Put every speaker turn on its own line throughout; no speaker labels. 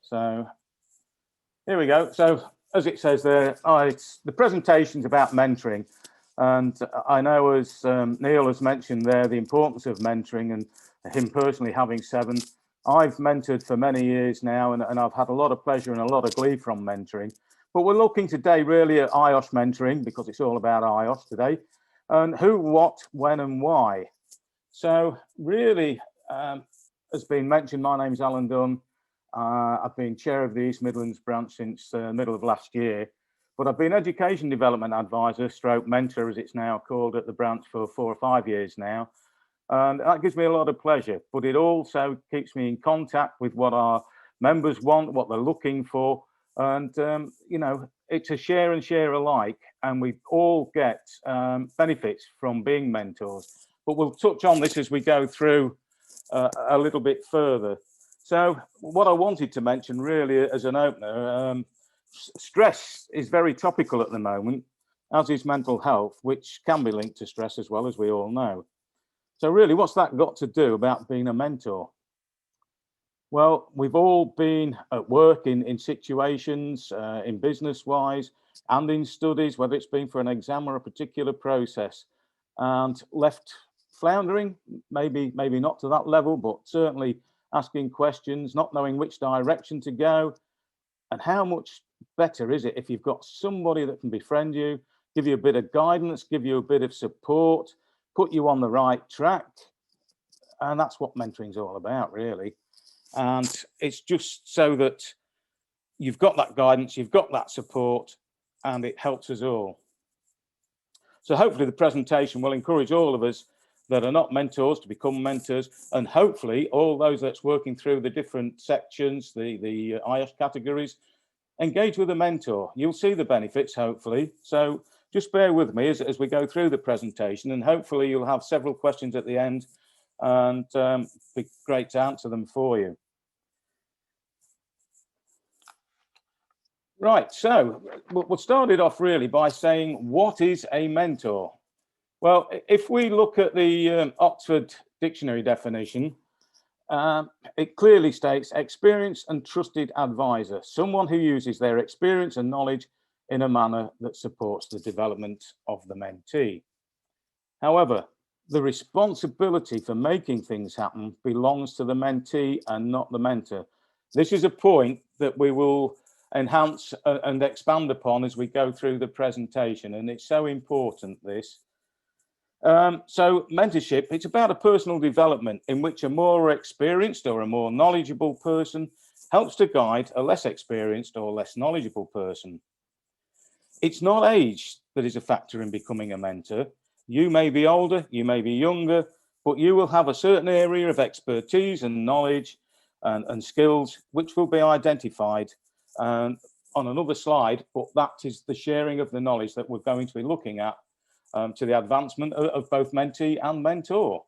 So here we go. So as it says there, the presentation's about mentoring. And I know, as Neil has mentioned there, the importance of mentoring, and him personally having 7. I've mentored for many years now, and I've had a lot of pleasure and a lot of glee from mentoring. But we're looking today really at IOSH mentoring, because it's all about IOSH today, and who, what, when, and why. So really, as been mentioned, my name's Alan Dunn. I've been chair of the East Midlands branch since the middle of last year. But I've been education development advisor, stroke mentor, as it's now called, at the branch for 4 or 5 years now. And that gives me a lot of pleasure, but it also keeps me in contact with what our members want, what they're looking for. And, you know, it's a share and share alike, and we all get benefits from being mentors. But we'll touch on this as we go through a little bit further. So what I wanted to mention really as an opener, stress is very topical at the moment, as is mental health, which can be linked to stress as well, as we all know. So really, what's that got to do about being a mentor? Well, we've all been at work in situations, in business-wise and in studies, whether it's been for an exam or a particular process, and left floundering, maybe not to that level, but certainly asking questions, not knowing which direction to go. And how much better is it if you've got somebody that can befriend you, give you a bit of guidance, give you a bit of support, put you on the right track? And that's what mentoring is all about, really. And it's just so that you've got that guidance, you've got that support, and it helps us all. So hopefully the presentation will encourage all of us that are not mentors to become mentors, and hopefully all those that's working through the different sections, the IOSH categories, engage with a mentor. You'll see the benefits, hopefully. So just bear with me as we go through the presentation, and hopefully you'll have several questions at the end, and be great to answer them for you. Right, so we'll start it off really by saying, what is a mentor? Well, if we look at the Oxford Dictionary definition, it clearly states experienced and trusted advisor, someone who uses their experience and knowledge in a manner that supports the development of the mentee. However, the responsibility for making things happen belongs to the mentee and not the mentor. This is a point that we will enhance and expand upon as we go through the presentation, and it's so important, this. So mentorship, it's about a personal development in which a more experienced or a more knowledgeable person helps to guide a less experienced or less knowledgeable person. It's not age that is a factor in becoming a mentor. You may be older, you may be younger, but you will have a certain area of expertise and knowledge and skills which will be identified on another slide, but that is the sharing of the knowledge that we're going to be looking at to the advancement of both mentee and mentor.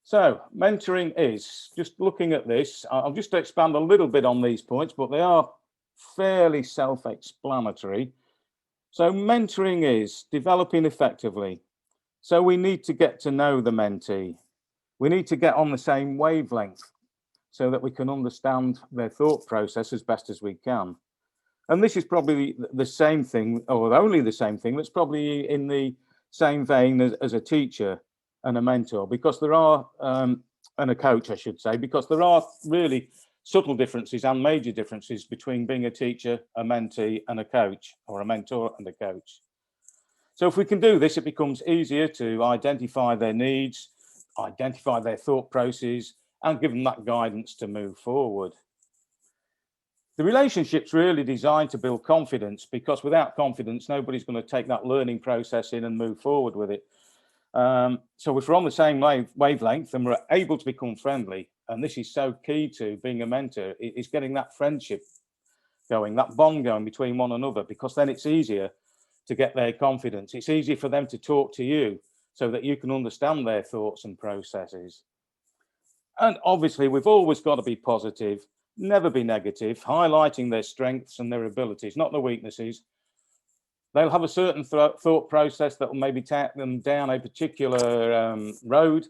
So mentoring is, just looking at this, I'll just expand a little bit on these points, but they are fairly self-explanatory. So mentoring is developing effectively. So we need to get to know the mentee. We need to get on the same wavelength so that we can understand their thought process as best as we can. And this is probably the same thing, or only the same thing, that's probably in the same vein as a teacher and a mentor, because there are, and a coach, I should say, because there are really subtle differences and major differences between being a teacher, a mentee, and a coach, or a mentor and a coach. So if we can do this, it becomes easier to identify their needs, identify their thought processes, and give them that guidance to move forward. The relationship's really designed to build confidence, because without confidence, nobody's going to take that learning process in and move forward with it. So if we're on the same wavelength and we're able to become friendly, and this is so key to being a mentor, is getting that friendship going, that bond going between one another, because then it's easier to get their confidence. It's easier for them to talk to you so that you can understand their thoughts and processes. And obviously, we've always got to be positive, never be negative, highlighting their strengths and their abilities, not the weaknesses. They'll have a certain thought process that will maybe take them down a particular road,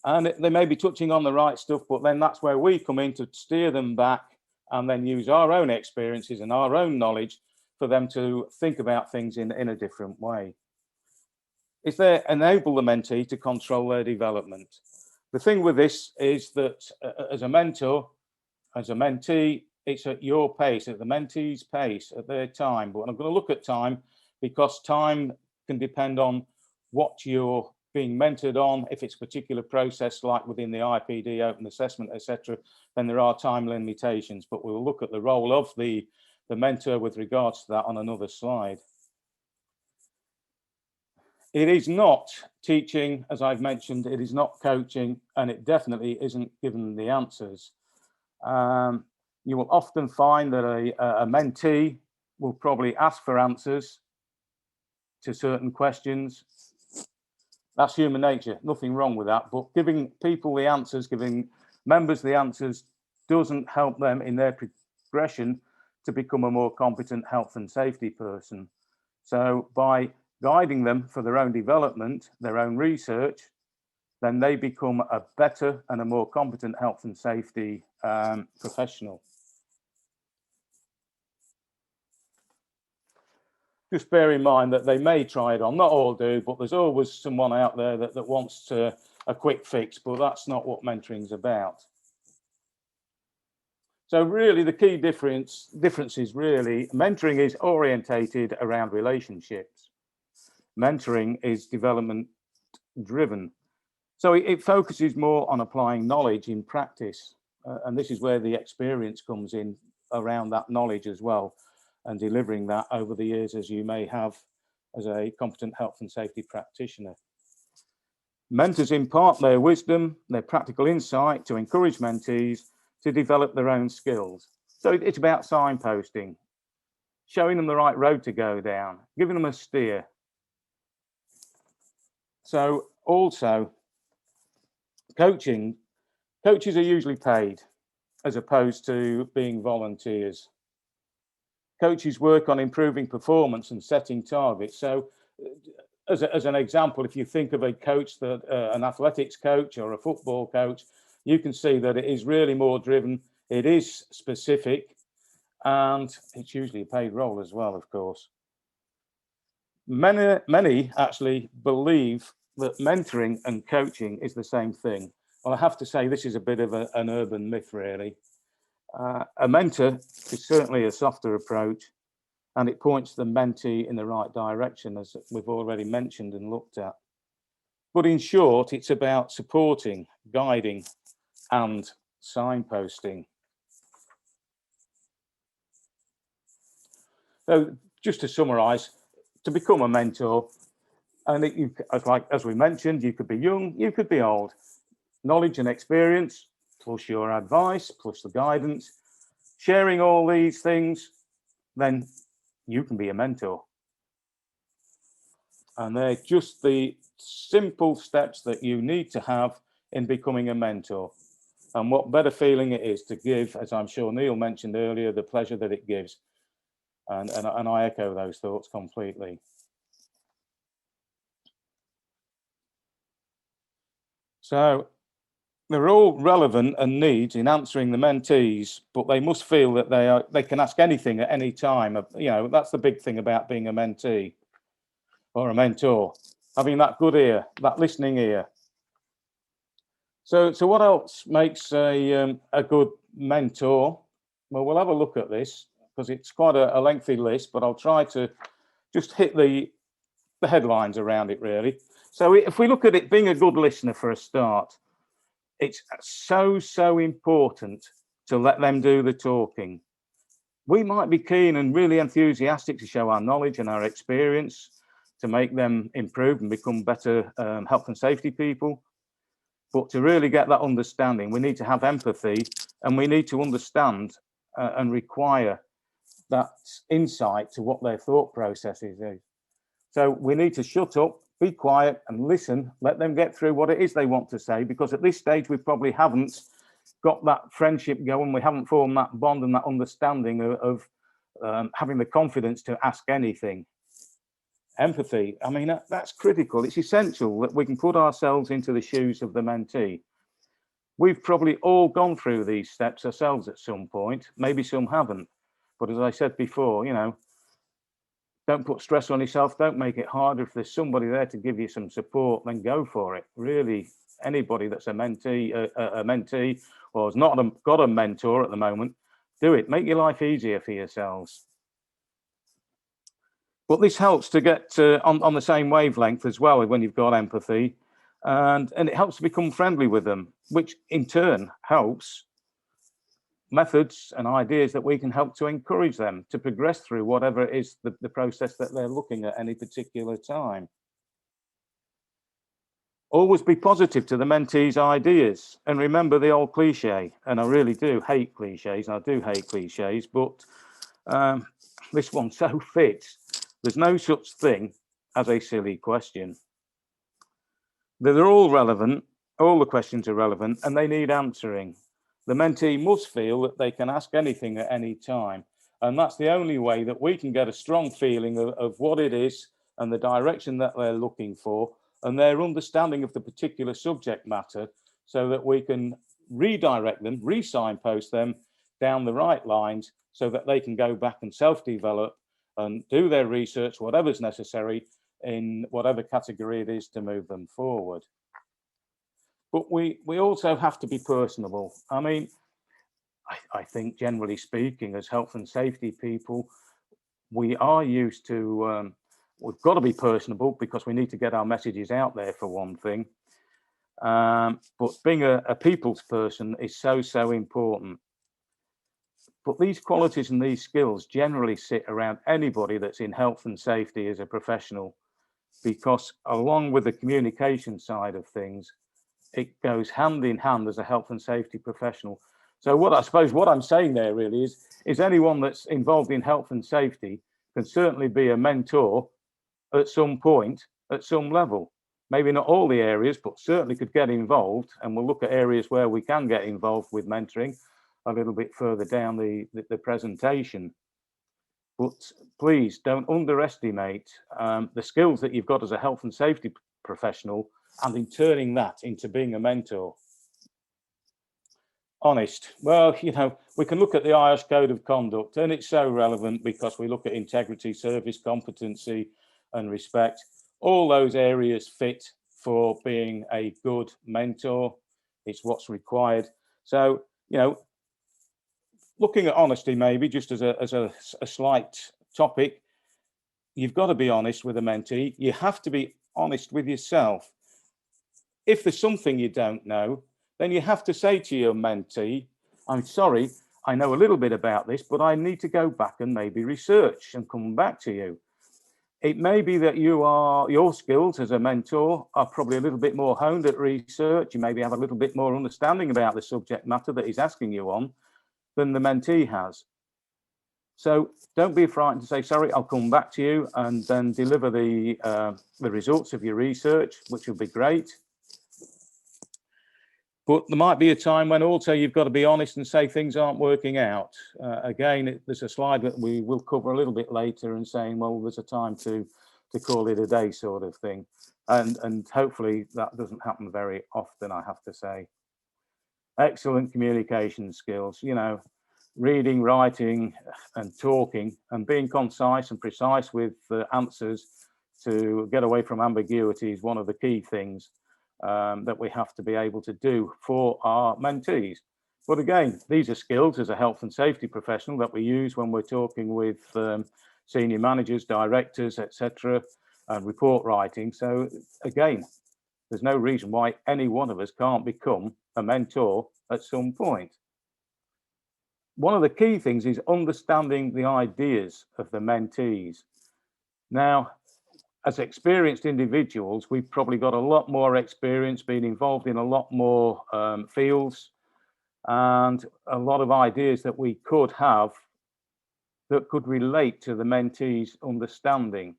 And they may be touching on the right stuff, but then that's where we come in to steer them back and then use our own experiences and our own knowledge for them to think about things in a different way. Is there enable the mentee to control their development? The thing with this is that as a mentor, as a mentee, it's at your pace, at the mentee's pace, at their time. But I'm going to look at time because time can depend on what you're being mentored on. If it's a particular process like within the IPD, open assessment, etc., then there are time limitations. But we'll look at the role of the mentor with regards to that on another slide. It is not teaching, as I've mentioned, it is not coaching, and it definitely isn't giving the answers. You will often find that a mentee will probably ask for answers to certain questions. That's human nature, nothing wrong with that, but giving people the answers, giving members the answers doesn't help them in their progression to become a more competent health and safety person. So by guiding them for their own development, their own research, then they become a better and a more competent health and safety professional. Just bear in mind that they may try it on, not all do, but there's always someone out there that wants a quick fix, but that's not what mentoring is about. So really the key difference is really mentoring is orientated around relationships. Mentoring is development driven. So it focuses more on applying knowledge in practice. And this is where the experience comes in around that knowledge as well, and delivering that over the years as you may have as a competent health and safety practitioner. Mentors impart their wisdom, their practical insight to encourage mentees to develop their own skills. So it's about signposting, showing them the right road to go down, giving them a steer. So also, coaches are usually paid as opposed to being volunteers. Coaches work on improving performance and setting targets. So as an example, if you think of a coach, that an athletics coach or a football coach, you can see that it is really more driven, it is specific, and it's usually a paid role as well, of course. Many actually believe that mentoring and coaching is the same thing. Well, I have to say this is a bit of an urban myth, really. A mentor is certainly a softer approach, and it points the mentee in the right direction, as we've already mentioned and looked at. But in short, it's about supporting, guiding, and signposting. So just to summarize, to become a mentor, and as we mentioned, you could be young, you could be old. Knowledge and experience, plus your advice, plus the guidance, sharing all these things, then you can be a mentor. And they're just the simple steps that you need to have in becoming a mentor. And what better feeling it is to give, as I'm sure Neil mentioned earlier, the pleasure that it gives. And I echo those thoughts completely. So they're all relevant and needs in answering the mentees, but they must feel that they can ask anything at any time. You know, that's the big thing about being a mentee or a mentor, having that good ear, that listening ear. So what else makes a good mentor? Well, we'll have a look at this because it's quite a lengthy list, but I'll try to just hit the headlines around it, really. So if we look at it, being a good listener for a start, it's so important to let them do the talking. We might be keen and really enthusiastic to show our knowledge and our experience to make them improve and become better health and safety people. But to really get that understanding, we need to have empathy, and we need to understand and require that insight to what their thought process is. So we need to shut up, be quiet and listen, let them get through what it is they want to say, because at this stage we probably haven't got that friendship going, we haven't formed that bond and that understanding of having the confidence to ask anything Empathy. I mean, that's critical. It's essential that we can put ourselves into the shoes of the mentee. We've probably all gone through these steps ourselves at some point. Maybe some haven't. But as I said before, you know, don't put stress on yourself. Don't make it harder. If there's somebody there to give you some support, then go for it. Really, anybody that's a mentee or has not got a mentor at the moment, do it. Make your life easier for yourselves. But this helps to get on the same wavelength as well when you've got empathy, and it helps to become friendly with them, which in turn helps methods and ideas that we can help to encourage them to progress through whatever it is the process that they're looking at any particular time. Always be positive to the mentee's ideas, and remember the old cliche, and I really do hate cliches, I do hate cliches, but this one so fits. There's no such thing as a silly question. They're all relevant, all the questions are relevant, and they need answering. The mentee must feel that they can ask anything at any time, and that's the only way that we can get a strong feeling of what it is and the direction that they're looking for and their understanding of the particular subject matter, so that we can redirect them, re-signpost them down the right lines so that they can go back and self-develop and do their research, whatever's necessary in whatever category it is to move them forward. But we also have to be personable. I mean, I think generally speaking, as health and safety people, we are used to, we've got to be personable because we need to get our messages out there for one thing. But being a people's person is so important. But these qualities and these skills generally sit around anybody that's in health and safety as a professional, because along with the communication side of things, it goes hand in hand as a health and safety professional. So what I suppose what I'm saying there really is anyone that's involved in health and safety can certainly be a mentor at some point, at some level. Maybe not all the areas, but certainly could get involved. And we'll look at areas where we can get involved with mentoring a little bit further down the presentation. But please don't underestimate the skills that you've got as a health and safety professional, and in turning that into being a mentor. Honest. Well, you know, we can look at the IOSH Code of Conduct, and it's so relevant because we look at integrity, service, competency, and respect. All those areas fit for being a good mentor. It's what's required. So, you know, looking at honesty, maybe just as a slight topic, you've got to be honest with a mentee. You have to be honest with yourself. If there's something you don't know, then you have to say to your mentee, I'm sorry, I know a little bit about this, but I need to go back and maybe research and come back to you. It may be that your skills as a mentor are probably a little bit more honed at research. You maybe have a little bit more understanding about the subject matter that he's asking you on than the mentee has. So don't be frightened to say, sorry, I'll come back to you, and then deliver the results of your research, which will be great. But there might be a time when also you've got to be honest and say things aren't working out. Again, there's a slide that we will cover a little bit later and saying, well, there's a time to call it a day sort of thing. And hopefully that doesn't happen very often, I have to say. Excellent communication skills, you know, reading, writing and talking and being concise and precise with answers to get away from ambiguity is one of the key things that we have to be able to do for our mentees. But again, these are skills as a health and safety professional that we use when we're talking with senior managers, directors, etc., and report writing. So again, there's no reason why any one of us can't become a mentor at some point. One of the key things is understanding the ideas of the mentees. Now, as experienced individuals, we've probably got a lot more experience, being involved in a lot more fields, and a lot of ideas that we could have that could relate to the mentee's understanding.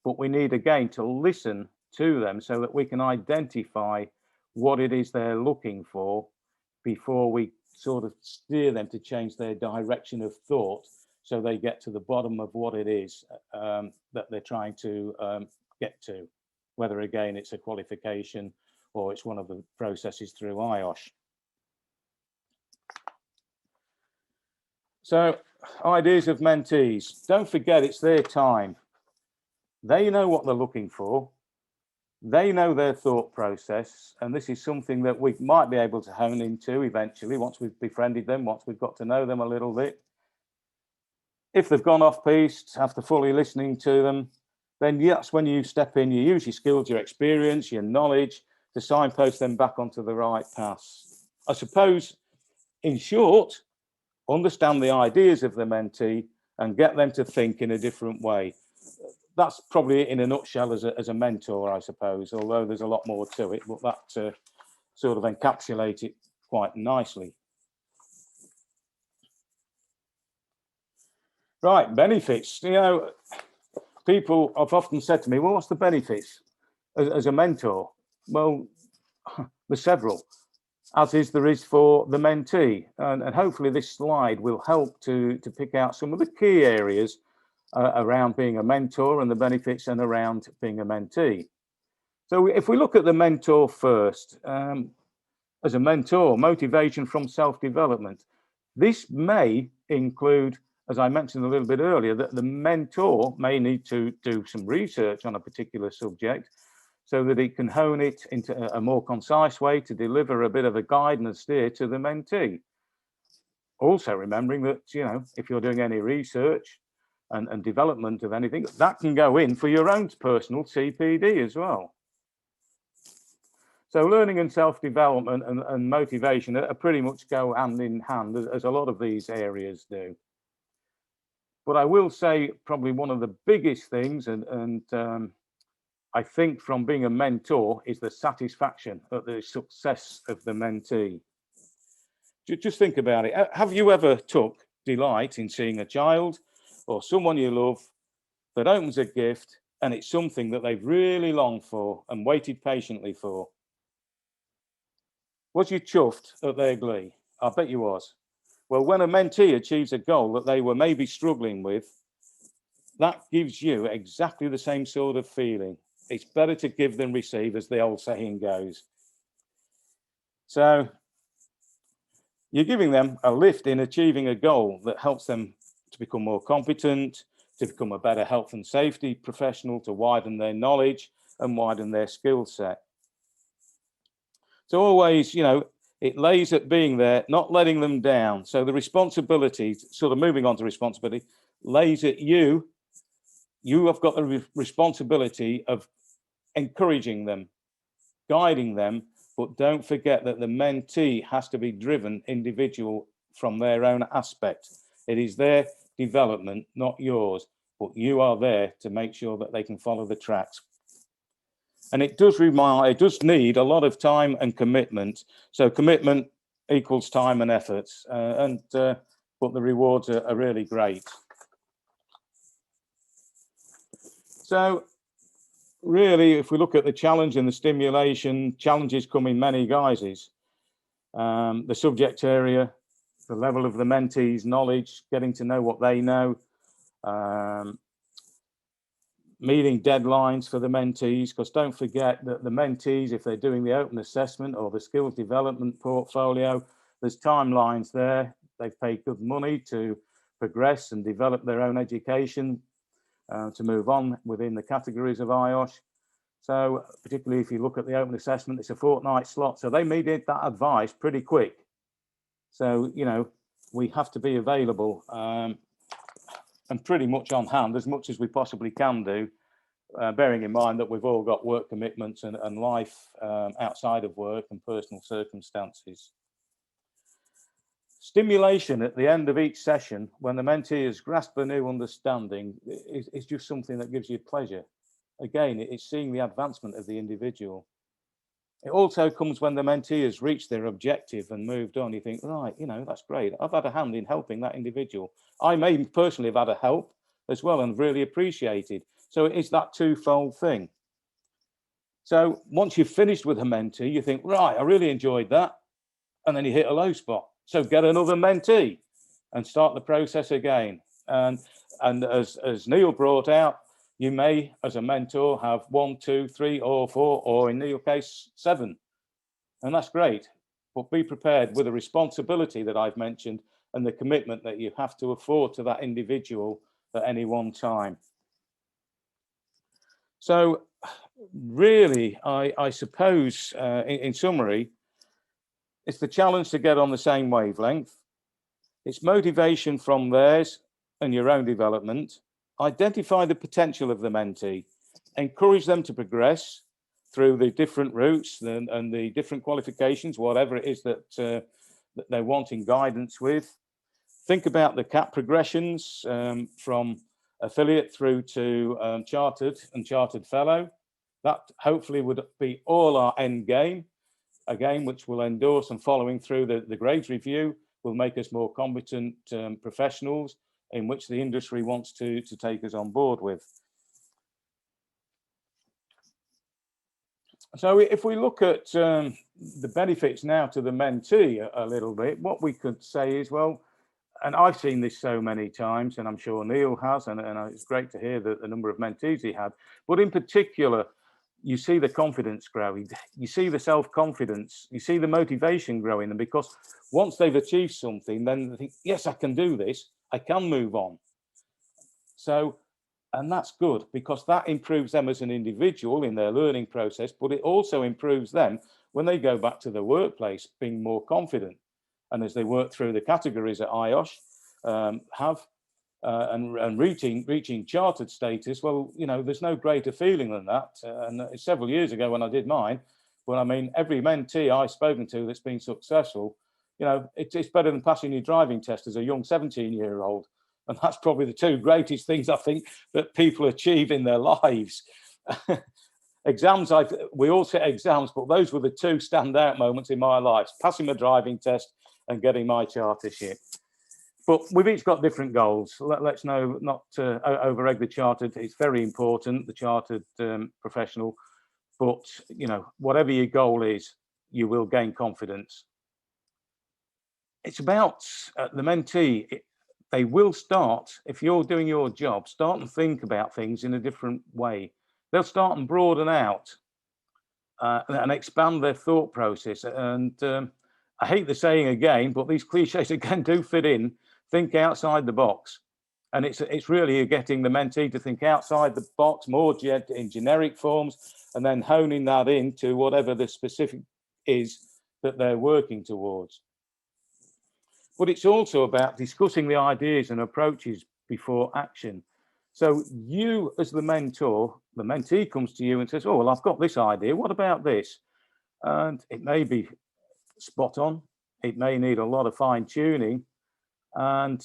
But we need, again, to listen to them so that we can identify what it is they're looking for before we sort of steer them to change their direction of thought so they get to the bottom of what it is that they're trying to get to, whether again it's a qualification or it's one of the processes through IOSH. So, ideas of mentees. Don't forget, it's their time. They know what they're looking for. They know their thought process, and this is something that we might be able to hone into eventually once we've befriended them, once we've got to know them a little bit. If they've gone off piste after fully listening to them, then that's when you step in, you use your skills, your experience, your knowledge to signpost them back onto the right path. I suppose, in short, understand the ideas of the mentee and get them to think in a different way. That's probably in a nutshell as a mentor, I suppose, although there's a lot more to it, but that sort of encapsulates it quite nicely. Right, benefits. You know, people have often said to me, well, what's the benefits as a mentor? Well, there's several, as there is for the mentee. And hopefully this slide will help to pick out some of the key areas around being a mentor and the benefits and around being a mentee. So if we look at the mentor first, as a mentor, motivation from self-development. This may include, as I mentioned a little bit earlier, that the mentor may need to do some research on a particular subject so that he can hone it into a more concise way to deliver a bit of a guide and a steer to the mentee. Also remembering that, you know, if you're doing any research and development of anything, that can go in for your own personal CPD as well. So learning and self-development and motivation are pretty much go hand in hand, as a lot of these areas do. But I will say probably one of the biggest things, and I think from being a mentor, is the satisfaction at the success of the mentee. Just think about it. Have you ever took delight in seeing a child or someone you love that opens a gift and it's something that they've really longed for and waited patiently for? Was you chuffed at their glee? I bet you was. Well, when a mentee achieves a goal that they were maybe struggling with, that gives you exactly the same sort of feeling. It's better to give than receive, as the old saying goes. So you're giving them a lift in achieving a goal that helps them to become more competent, to become a better health and safety professional, to widen their knowledge and widen their skill set. So always, you know, it lays at being there, not letting them down. So the responsibility, sort of moving on to responsibility, lays at you. You have got the responsibility of encouraging them, guiding them, but don't forget that the mentee has to be driven individual from their own aspect. It is their development, not yours, but you are there to make sure that they can follow the tracks. And it does need a lot of time and commitment. So commitment equals time and efforts, but the rewards are really great. So really, if we look at the challenge and the stimulation, challenges come in many guises. The subject area, the level of the mentee's knowledge, getting to know what they know, meeting deadlines for the mentees, because don't forget that the mentees, if they're doing the open assessment or the skills development portfolio, there's timelines there. They've paid good money to progress and develop their own education, to move on within the categories of IOSH. So particularly if you look at the open assessment, it's a fortnight slot. So they needed that advice pretty quick. So, you know, we have to be available and pretty much on hand as much as we possibly can do, bearing in mind that we've all got work commitments and life outside of work and personal circumstances. Stimulation at the end of each session, when the mentee has grasped a new understanding, is just something that gives you pleasure. Again, it's seeing the advancement of the individual. It also comes when the mentee has reached their objective and moved on. You think, right, you know, that's great. I've had a hand in helping that individual. I may personally have had a help as well and really appreciated. So it is that twofold thing. So once you've finished with a mentee, you think, right, I really enjoyed that. And then you hit a low spot. So get another mentee and start the process again. And as Neil brought out, you may, as a mentor, have 1, 2, 3, or 4, or in Neil's case, 7. And that's great. But be prepared with the responsibility that I've mentioned and the commitment that you have to afford to that individual at any one time. So really, I suppose, in summary, it's the challenge to get on the same wavelength. It's motivation from theirs and your own development. Identify the potential of the mentee. Encourage them to progress through the different routes and the different qualifications, whatever it is that they're wanting guidance with. Think about the CAP progressions from affiliate through to chartered and chartered fellow. That hopefully would be all our end game, again, which will endorse and following through the grades review will make us more competent professionals in which the industry wants to take us on board with. So if we look at the benefits now to the mentee a little bit, what we could say is, well, and I've seen this so many times, and I'm sure Neil has, and it's great to hear the number of mentees he had, but in particular, you see the confidence growing, you see the self-confidence, you see the motivation growing, and because once they've achieved something, then they think, yes, I can do this, I can move on. So, and that's good, because that improves them as an individual in their learning process, but it also improves them when they go back to the workplace, being more confident. And as they work through the categories at IOSH, and reaching chartered status, well, you know, there's no greater feeling than that. And several years ago when I did mine, but I mean, every mentee I've spoken to that's been successful, you know, it's better than passing your driving test as a young 17-year-old. And that's probably the two greatest things I think that people achieve in their lives. Exams, we all set exams, but those were the two standout moments in my life, passing my driving test and getting my chartership. But we've each got different goals. Let's know not to over-egg the chartered. It's very important, the chartered professional. But, you know, whatever your goal is, you will gain confidence. It's about the mentee. They will start, if you're doing your job, start and think about things in a different way. They'll start and broaden out and expand their thought process. And I hate the saying again, but these cliches again do fit in. Think outside the box. And it's really getting the mentee to think outside the box, more in generic forms, and then honing that into whatever the specific is that they're working towards. But it's also about discussing the ideas and approaches before action. So you, as the mentor, the mentee comes to you and says, oh, well, I've got this idea. What about this? And it may be spot on. It may need a lot of fine tuning. And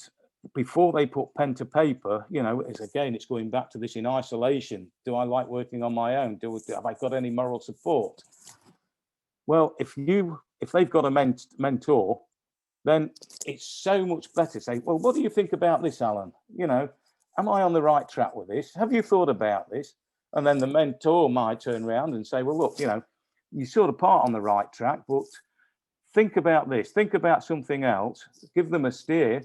before they put pen to paper, you know, it's going back to this in isolation. Do I like working on my own? Have I got any moral support? Well, if they've got a mentor, then it's so much better to say, well, what do you think about this, Alan? You know, am I on the right track with this? Have you thought about this? And then the mentor might turn around and say, well, look, you know, you're sort of part on the right track, but think about this, think about something else, give them a steer.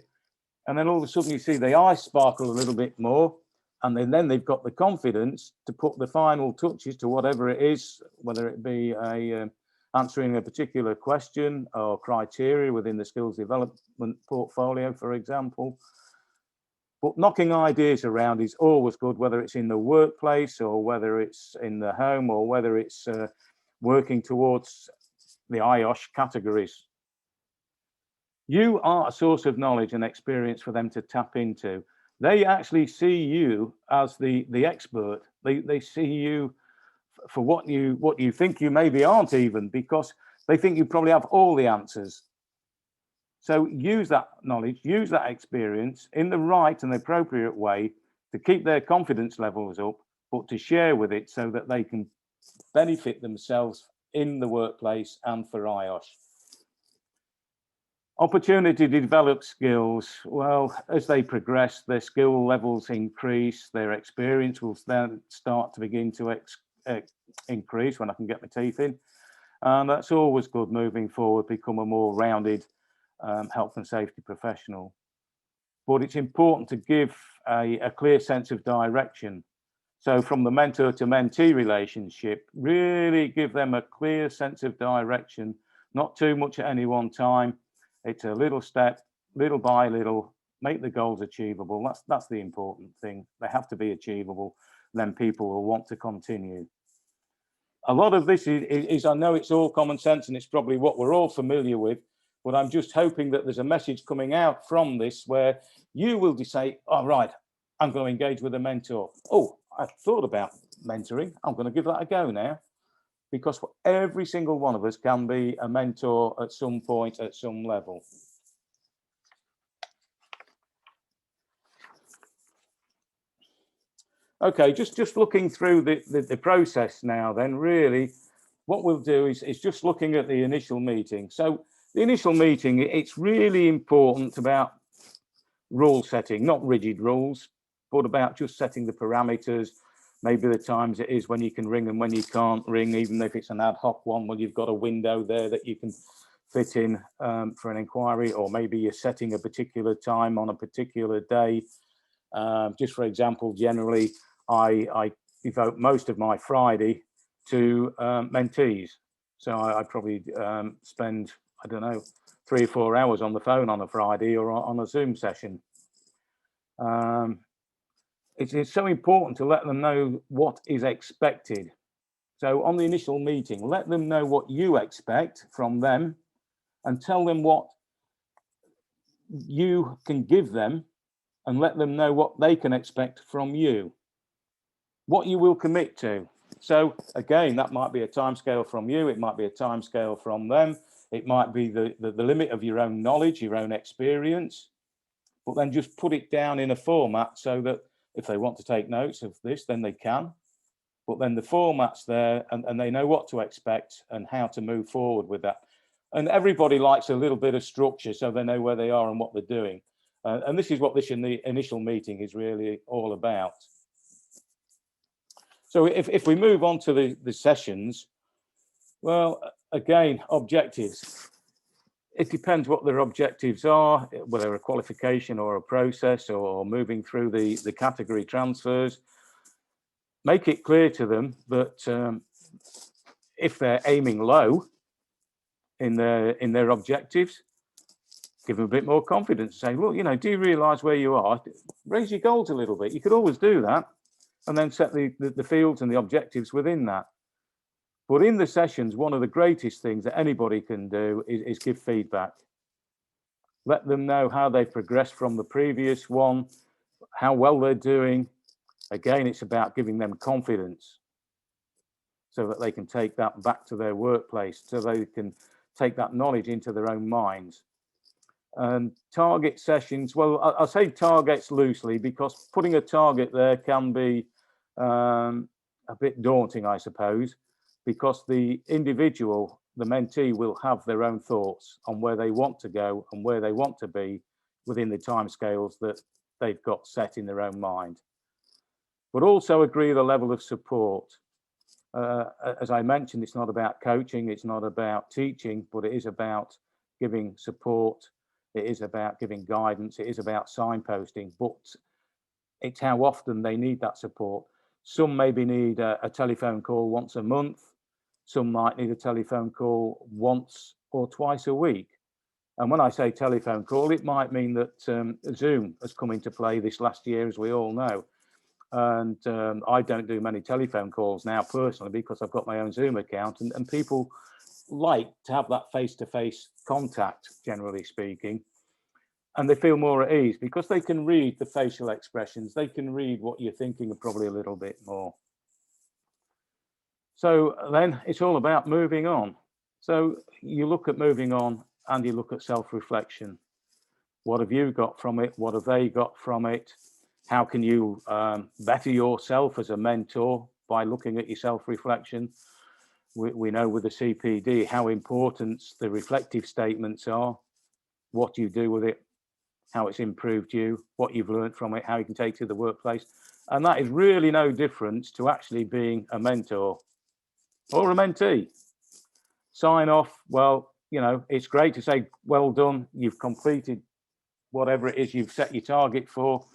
And then all of a sudden you see the eyes sparkle a little bit more. And then they've got the confidence to put the final touches to whatever it is, whether it be answering a particular question or criteria within the skills development portfolio, for example. But knocking ideas around is always good, whether it's in the workplace or whether it's in the home or whether it's working towards the IOSH categories. You are a source of knowledge and experience for them to tap into. They actually see you as the expert. They see you for what you think you maybe aren't even, because they think you probably have all the answers. So use that knowledge, use that experience in the right and the appropriate way to keep their confidence levels up, but to share with it so that they can benefit themselves in the workplace and for IOSH. Opportunity to develop skills. Well, as they progress, their skill levels increase, their experience will then start to begin to increase when I can get my teeth in. And that's always good moving forward, become a more rounded health and safety professional. but it's important to give a clear sense of direction. So from the mentor to mentee relationship, really give them a clear sense of direction, not too much at any one time. It's a little step, little by little, make the goals achievable. That's the important thing. They have to be achievable, then people will want to continue. A lot of this is, I know it's all common sense and it's probably what we're all familiar with, but I'm just hoping that there's a message coming out from this where you will say, all right, I'm going to engage with a mentor. Oh, I thought about mentoring. I'm going to give that a go now, because every single one of us can be a mentor at some point, at some level. Okay, just looking through the process now, then really what we'll do is just looking at the initial meeting. So the initial meeting, it's really important about rule setting, not rigid rules, but about just setting the parameters, maybe the times it is when you can ring and when you can't ring, even if it's an ad hoc one, well, you've got a window there that you can fit in for an inquiry, or maybe you're setting a particular time on a particular day. Just for example, generally, I devote most of my Friday to mentees. So I probably spend, I don't know, 3 or 4 hours on the phone on a Friday or on a Zoom session. It's so important to let them know what is expected. So on the initial meeting, let them know what you expect from them and tell them what you can give them, and let them know what they can expect from you, what you will commit to. So again, that might be a timescale from you, it might be a timescale from them, it might be the limit of your own knowledge, your own experience, but then just put it down in a format so that if they want to take notes of this, then they can. But then the format's there and they know what to expect and how to move forward with that. And everybody likes a little bit of structure so they know where they are and what they're doing. And this is what this in the initial meeting is really all about. So if we move on to the sessions, well, again, objectives. It depends what their objectives are, whether a qualification or a process or moving through the category transfers. Make it clear to them that if they're aiming low in their objectives, give them a bit more confidence. Say, look, you know, do you realise where you are? Raise your goals a little bit. You could always do that, and then set the fields and the objectives within that. But in the sessions, one of the greatest things that anybody can do is give feedback. Let them know how they've progressed from the previous one, how well they're doing. Again, it's about giving them confidence so that they can take that back to their workplace, so they can take that knowledge into their own minds. And target sessions, well, I say targets loosely because putting a target there can be a bit daunting, I suppose, because the individual, the mentee, will have their own thoughts on where they want to go and where they want to be within the timescales that they've got set in their own mind. But also agree the level of support. As I mentioned, it's not about coaching, it's not about teaching, but it is about giving support. It is about giving guidance. It is about signposting, but it's how often they need that support. Some maybe need a telephone call once a month. Some might need a telephone call once or twice a week. And when I say telephone call, it might mean that Zoom has come into play this last year, as we all know. And I don't do many telephone calls now personally because I've got my own Zoom account, and people like to have that face-to-face contact, generally speaking, and they feel more at ease because they can read the facial expressions, they can read what you're thinking probably a little bit more. So then it's all about moving on. So you look at moving on and you look at self-reflection. What have you got from it? What have they got from it? How can you better yourself as a mentor by looking at your self-reflection? We know with the CPD how important the reflective statements are, what you do with it, how it's improved you, what you've learned from it, how you can take it to the workplace. And that is really no difference to actually being a mentor or a mentee. Sign off, well, you know, it's great to say, well done, you've completed whatever it is you've set your target for.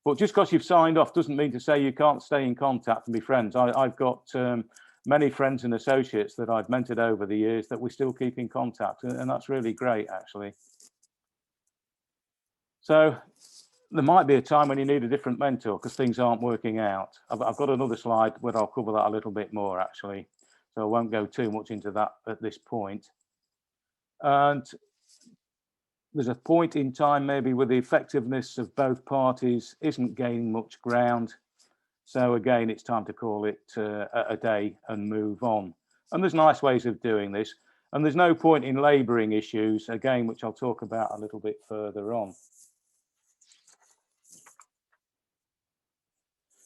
But just because you've signed off doesn't mean to say you can't stay in contact and be friends. I've got many friends and associates that I've mentored over the years that we still keep in contact, and that's really great, actually. So there might be a time when you need a different mentor because things aren't working out. I've got another slide where I'll cover that a little bit more, actually. So I won't go too much into that at this point. And there's a point in time maybe where the effectiveness of both parties isn't gaining much ground. So again, it's time to call it a day and move on. And there's nice ways of doing this. And there's no point in labouring issues, again, which I'll talk about a little bit further on.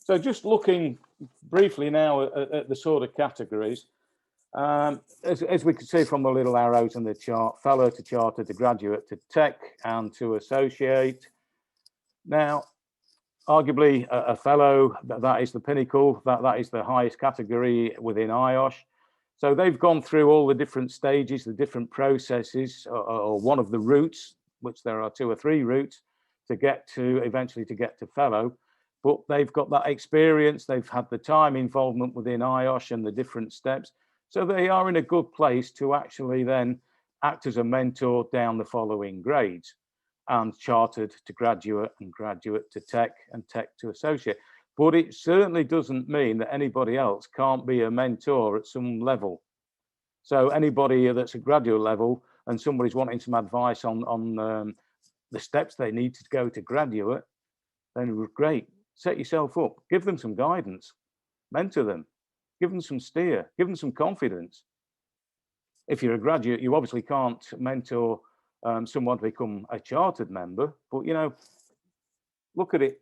So just looking briefly now at the sort of categories, as we can see from the little arrows in the chart, fellow to chartered to graduate to tech and to associate. Now, arguably a fellow, that is the pinnacle, that is the highest category within IOSH. So they've gone through all the different stages, the different processes, or one of the routes, which there are 2 or 3 routes to get to, eventually to get to fellow. But they've got that experience, they've had the time involvement within IOSH and the different steps. So they are in a good place to actually then act as a mentor down the following grades, and chartered to graduate and graduate to tech and tech to associate. But it certainly doesn't mean that anybody else can't be a mentor at some level. So anybody that's at graduate level and somebody's wanting some advice on the steps they need to go to graduate, then great, set yourself up, give them some guidance, mentor them, give them some steer, give them some confidence. If you're a graduate, you obviously can't mentor someone to become a chartered member, but you know, look at it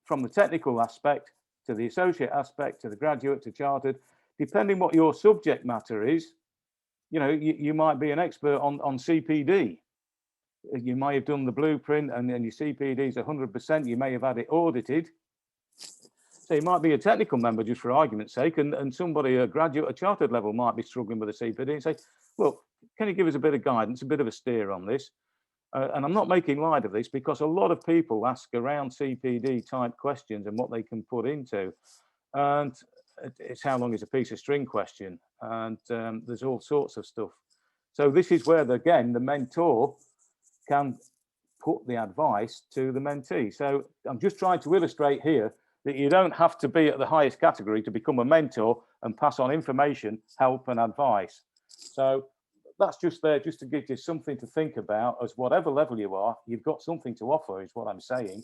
from the technical aspect to the associate aspect to the graduate to chartered, depending what your subject matter is. You know, you might be an expert on CPD. You may have done the blueprint and then your CPD is 100%. You may have had it audited. So you might be a technical member just for argument's sake, and somebody, a graduate, a chartered level might be struggling with a CPD and say, well, can you give us a bit of guidance, a bit of a steer on this? And I'm not making light of this because a lot of people ask around CPD type questions and what they can put into. And it's how long is a piece of string question. And there's all sorts of stuff. So this is where, again, the mentor can put the advice to the mentee. So I'm just trying to illustrate here that you don't have to be at the highest category to become a mentor and pass on information, help and advice. So that's just there just to give you something to think about. As whatever level you are, you've got something to offer, is what I'm saying.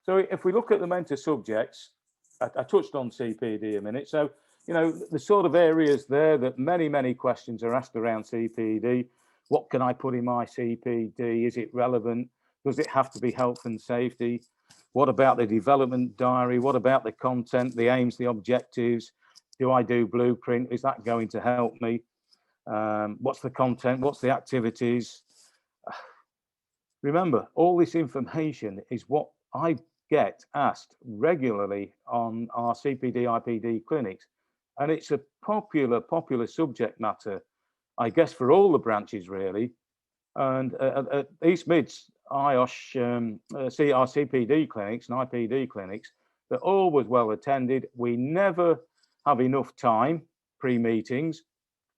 So if we look at the mentor subjects, I touched on CPD a minute. So, you know, the sort of areas there that many questions are asked around CPD. What can I put in my CPD? Is it relevant? Does it have to be health and safety? What about the development diary? What about the content, the aims, the objectives? Do I do blueprint? Is that going to help me? What's the content? What's the activities? Remember, all this information is what I get asked regularly on our CPD, IPD clinics. And it's a popular subject matter, I guess, for all the branches, really. And at East Mids, IOSH, our CPD clinics and IPD clinics, they're always well attended. We never have enough time pre-meetings,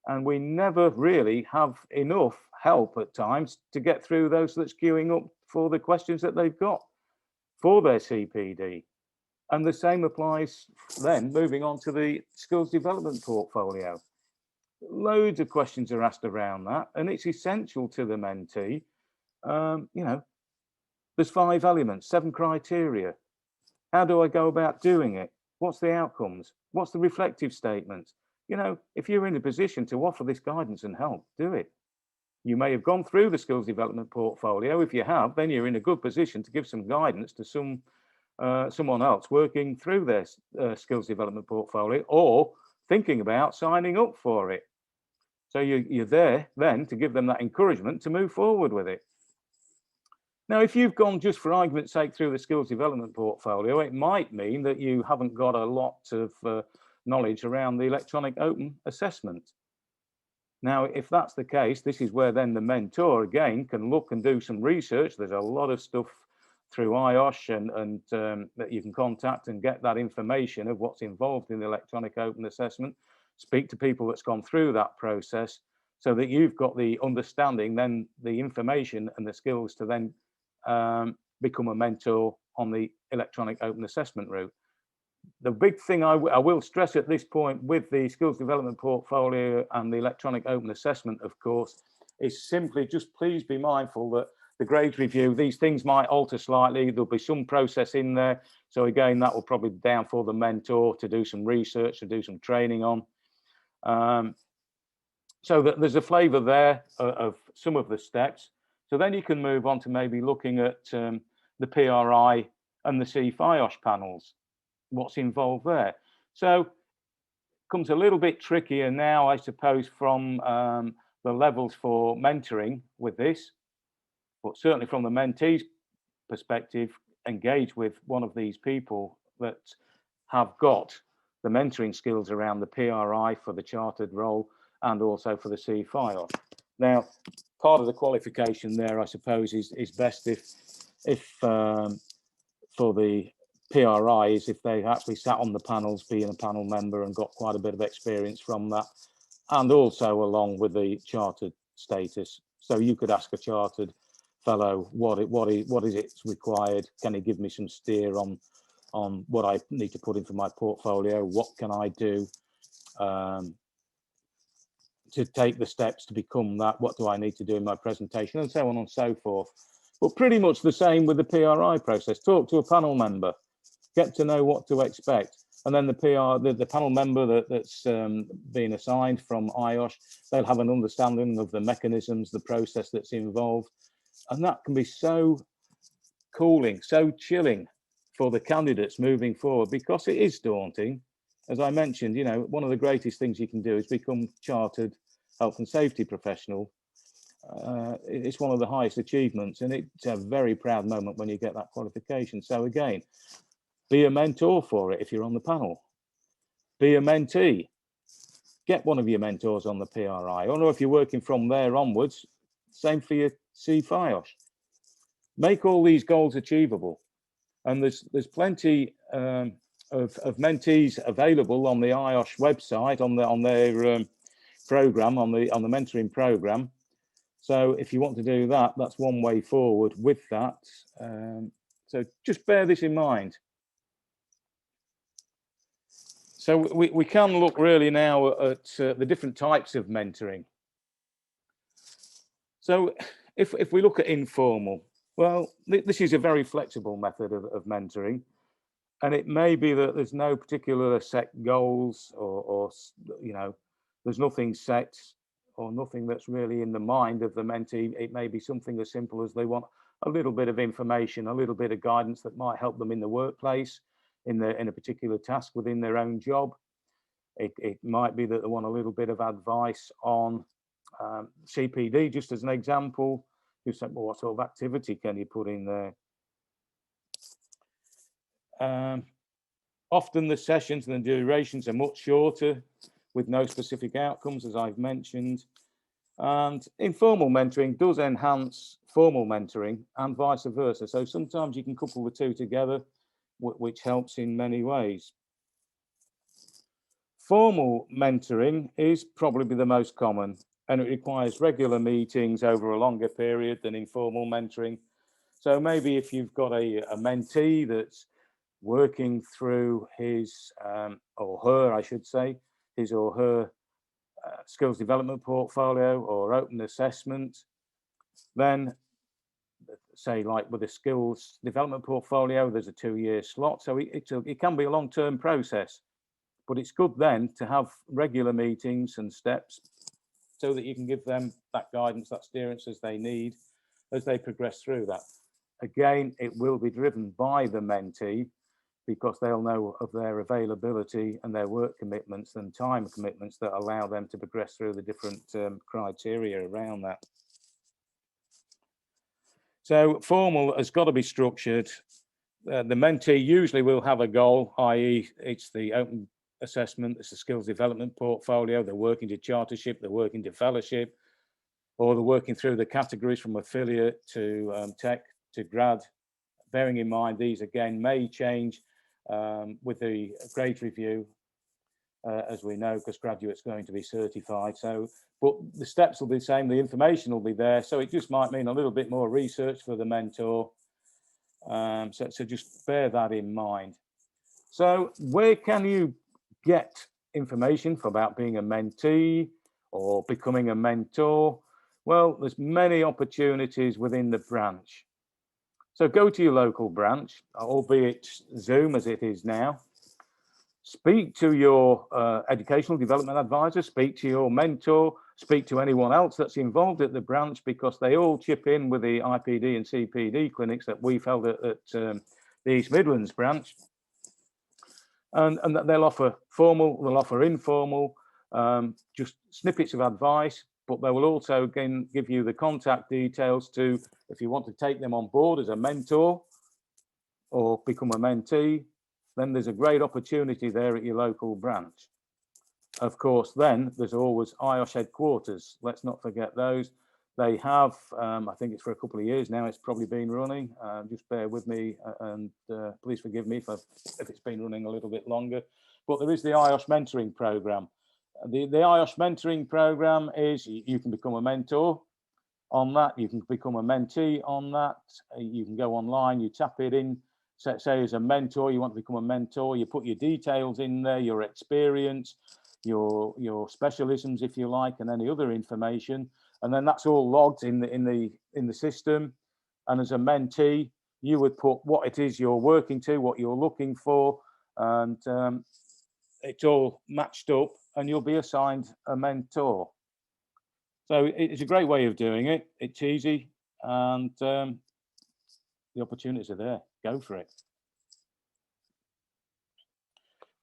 and we never really have enough help at times to get through those that's queuing up for the questions that they've got for their CPD. And the same applies then, moving on to the skills development portfolio. Loads of questions are asked around that, and it's essential to the mentee. You know, there's 5 elements, 7 criteria. How do I go about doing it? What's the outcomes? What's the reflective statements? You know, if you're in a position to offer this guidance and help, do it. You may have gone through the skills development portfolio. If you have, then you're in a good position to give some guidance to someone else working through their skills development portfolio or thinking about signing up for it. So you're there then to give them that encouragement to move forward with it. Now, if you've gone just for argument's sake through the skills development portfolio, it might mean that you haven't got a lot of knowledge around the electronic open assessment. Now, if that's the case, this is where then the mentor again can look and do some research. There's a lot of stuff through IOSH and that you can contact and get that information of what's involved in the electronic open assessment. Speak to people that's gone through that process so that you've got the understanding, then the information and the skills to then become a mentor on the electronic open assessment route. The big thing I will stress at this point with the skills development portfolio and the electronic open assessment, of course, is simply just please be mindful that the grade review, these things might alter slightly. There'll be some process in there. So again, that will probably be down for the mentor to do some research, to do some training on. So that there's a flavour there of some of the steps. So then you can move on to maybe looking at the PRI and the IOSH panels. What's involved there. So it becomes a little bit trickier now, I suppose, from the levels for mentoring with this, but certainly from the mentee's perspective, engage with one of these people that have got the mentoring skills around the PRI for the chartered role and also for the IOSH. Now, part of the qualification there, I suppose, is best if for the PRI is if they actually sat on the panels, being a panel member and got quite a bit of experience from that, and also along with the chartered status. So you could ask a chartered fellow what is it required? Can he give me some steer on what I need to put in for my portfolio? What can I do to take the steps to become that? What do I need to do in my presentation, and so on and so forth. But pretty much the same with the PRI process. Talk to a panel member, get to know what to expect, and then the panel member that's been assigned from IOSH, they'll have an understanding of the mechanisms, the process that's involved, and that can be so cooling, so chilling for the candidates moving forward, because it is daunting. As I mentioned, you know, one of the greatest things you can do is become chartered health and safety professional. It's one of the highest achievements, and it's a very proud moment when you get that qualification. So again, be a mentor for it if you're on the panel. Be a mentee. Get one of your mentors on the PRI, or if you're working from there onwards, same for your IOSH. Make all these goals achievable. And there's plenty of mentees available on the IOSH website, on their program, on the mentoring program. So if you want to do that, that's one way forward with that. So just bear this in mind. So we can look really now at the different types of mentoring. So if we look at informal, well, this is a very flexible method of mentoring. And it may be that there's no particular set goals or you know, there's nothing set or nothing that's really in the mind of the mentee. It may be something as simple as they want a little bit of information, a little bit of guidance that might help them in the workplace, in a particular task within their own job. It might be that they want a little bit of advice on CPD, just as an example. You said, well, what sort of activity can you put in there? Often the sessions and the durations are much shorter with no specific outcomes, as I've mentioned. And informal mentoring does enhance formal mentoring and vice versa. So sometimes you can couple the two together, which helps in many ways. Formal mentoring is probably the most common, and it requires regular meetings over a longer period than informal mentoring. So maybe if you've got a mentee that's working through his or her, I should say, his or her skills development portfolio or open assessment, then say like with a skills development portfolio, there's a 2-year slot. So it can be a long-term process, but it's good then to have regular meetings and steps so that you can give them that guidance, that steerance as they need, as they progress through that. Again, it will be driven by the mentee, because they'll know of their availability and their work commitments and time commitments that allow them to progress through the different criteria around that. So formal has got to be structured. The mentee usually will have a goal, i.e. it's the open assessment, there's the skills development portfolio, they're working to chartership, they're working to fellowship, or they're working through the categories from affiliate to tech to grad. Bearing in mind, these again may change with the grade review, as we know, because graduate's going to be certified. So, but the steps will be the same, the information will be there. So it just might mean a little bit more research for the mentor. So just bear that in mind. So where can you get information about being a mentee or becoming a mentor? Well, there's many opportunities within the branch. So go to your local branch, albeit Zoom as it is now. Speak to your educational development advisor, speak to your mentor, speak to anyone else that's involved at the branch, because they all chip in with the IPD and CPD clinics that we've held at the East Midlands branch. And they'll offer formal, they'll offer informal, just snippets of advice, but they will also again give you the contact details to, if you want to take them on board as a mentor or become a mentee, then there's a great opportunity there at your local branch. Of course, then there's always IOSH headquarters. Let's not forget those. They have, I think it's for a couple of years now, it's probably been running. Just bear with me and please forgive me if it's been running a little bit longer. But there is the IOSH Mentoring Programme. The IOSH Mentoring Programme is, you can become a mentor on that, you can become a mentee on that, you can go online, you tap it in, say as a mentor, you want to become a mentor, you put your details in there, your experience, your specialisms, if you like, and any other information. And then that's all logged in the system. And as a mentee, you would put what it is you're working to, what you're looking for, and it's all matched up, and you'll be assigned a mentor. So it's a great way of doing it. It's easy, and the opportunities are there. Go for it.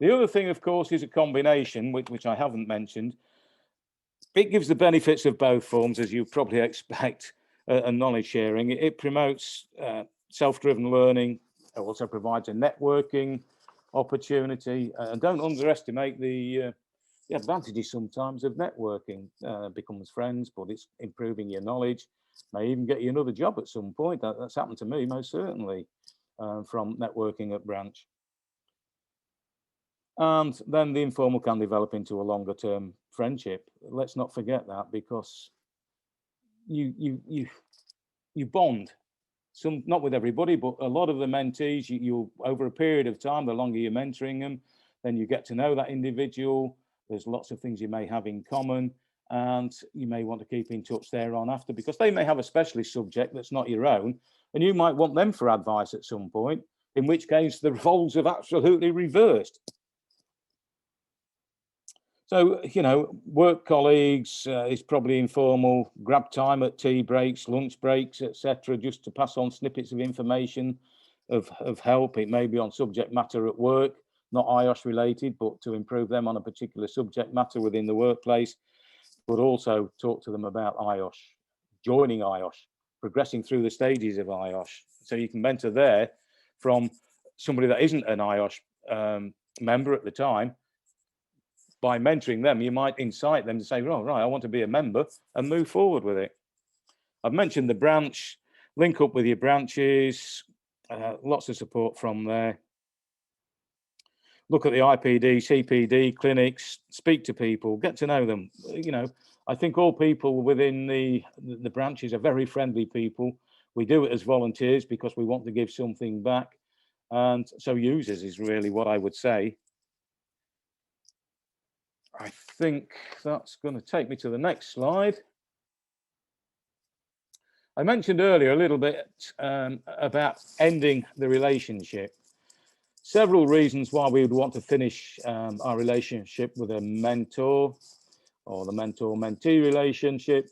The other thing, of course, is a combination, which I haven't mentioned. It gives the benefits of both forms, as you probably expect, and knowledge sharing. It promotes self-driven learning. It also provides a networking opportunity. And don't underestimate the advantages sometimes of networking. Becomes friends, but it's improving your knowledge. May even get you another job at some point. That's happened to me, most certainly, from networking at branch. And then the informal can develop into a longer term friendship. Let's not forget that, because you bond. Some, not with everybody, but a lot of the mentees, you over a period of time, the longer you're mentoring them, then you get to know that individual. There's lots of things you may have in common, and you may want to keep in touch there on after, because they may have a specialist subject that's not your own, and you might want them for advice at some point, in which case the roles have absolutely reversed. So, you know, work colleagues is probably informal, grab time at tea breaks, lunch breaks, etc., just to pass on snippets of information of help. It may be on subject matter at work, not IOSH related, but to improve them on a particular subject matter within the workplace, but also talk to them about IOSH, joining IOSH, progressing through the stages of IOSH. So you can mentor there from somebody that isn't an IOSH member at the time. By mentoring them, you might incite them to say, oh, right, I want to be a member, and move forward with it. I've mentioned the branch, link up with your branches, lots of support from there. Look at the IPD, CPD clinics, speak to people, get to know them. You know, I think all people within the branches are very friendly people. We do it as volunteers because we want to give something back. And so users is really what I would say. I think that's going to take me to the next slide. I mentioned earlier a little bit about ending the relationship. Several reasons why we would want to finish our relationship with a mentor or the mentor-mentee relationship.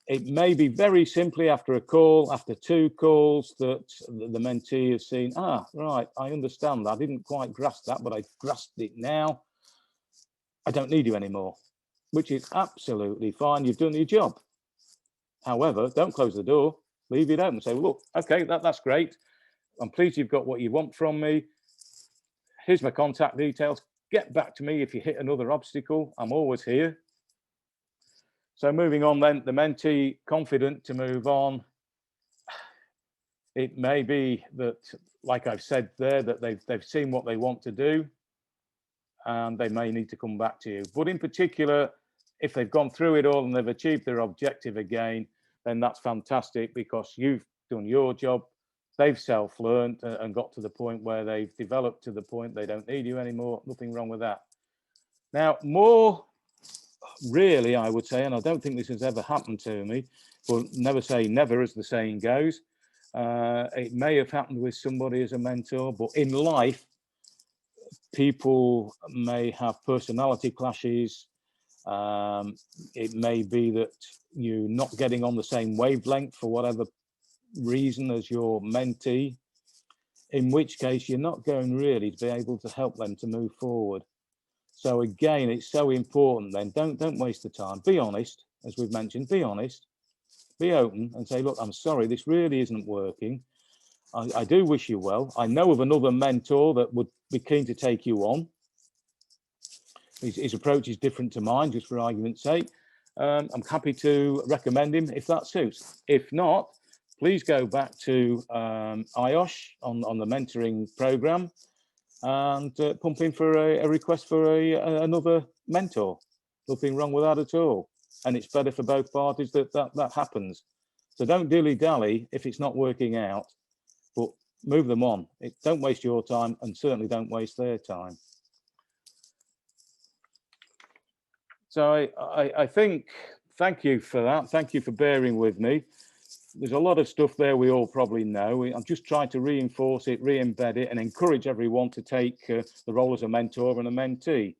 It may be very simply after a call, after 2 calls, that the mentee has seen, right, I understand that. I didn't quite grasp that, but I grasped it now. I don't need you anymore, which is absolutely fine. You've done your job. However, don't close the door, leave it open. Say, look, okay, that's great. I'm pleased you've got what you want from me. Here's my contact details. get back to me if you hit another obstacle. I'm always here. So moving on then, the mentee confident to move on. It may be that, like I've said there, that they've seen what they want to do, and they may need to come back to you. But in particular, if they've gone through it all and they've achieved their objective again, then that's fantastic, because you've done your job. They've self-learned and got to the point where they've developed to the point they don't need you anymore. Nothing wrong with that. Now, more really, I would say, and I don't think this has ever happened to me, but never say never, as the saying goes. It may have happened with somebody as a mentor, but in life, people may have personality clashes. It may be that you're not getting on the same wavelength for whatever reason as your mentee, in which case you're not going really to be able to help them to move forward. So again, it's so important then, don't waste the time. Be honest, as we've mentioned, be honest, be open and say, look, I'm sorry, this really isn't working. I do wish you well. I know of another mentor that would be keen to take you on. His approach is different to mine, just for argument's sake. I'm happy to recommend him if that suits. If not, please go back to IOSH on the mentoring program and pump in for a request for another mentor. Nothing wrong with that at all. And it's better for both parties that happens. So don't dilly-dally if it's not working out, but move them on. Don't waste your time, and certainly don't waste their time. So I think, thank you for that. Thank you for bearing with me. There's a lot of stuff there we all probably know. I'm just trying to reinforce it, re-embed it, and encourage everyone to take the role as a mentor and a mentee.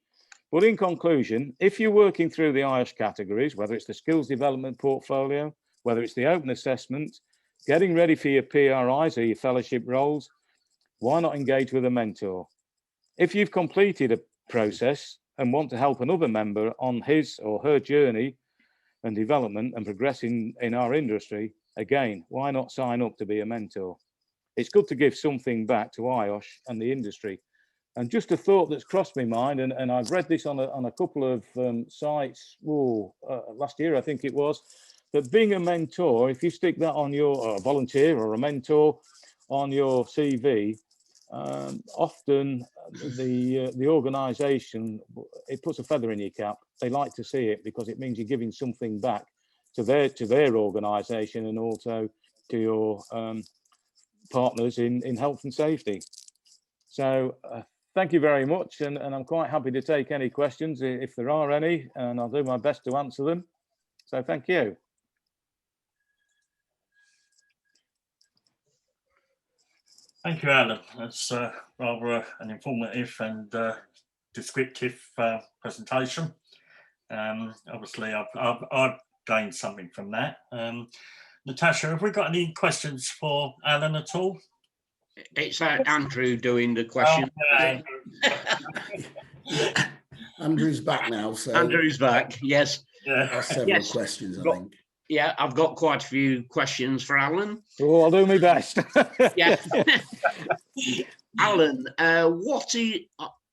But in conclusion, if you're working through the IOSH categories, whether it's the skills development portfolio, whether it's the open assessment, getting ready for your PRIs or your fellowship roles, why not engage with a mentor? If you've completed a process and want to help another member on his or her journey and development and progressing in our industry, again, why not sign up to be a mentor? It's good to give something back to IOSH and the industry. And just a thought that's crossed my mind, and I've read this on a couple of sites last year, I think it was, that being a mentor, if you stick that on your volunteer or a mentor on your CV, often the organisation, it puts a feather in your cap. They like to see it because it means you're giving something back to their organisation and also to your partners in health and safety. So thank you very much, and I'm quite happy to take any questions if there are any, and I'll do my best to answer them. So thank you.
Thank you, Alan. That's rather an informative and descriptive presentation. Obviously, I've gained something from that. Natasha, have we got any questions for Alan at all?
It's Andrew doing the question.
Okay.
Andrew's back now. So
Andrew's back, yes.
Yeah.
Several questions, I think.
Yeah, I've got quite a few questions for Alan.
Oh, I'll do my best.
Yeah. Alan, what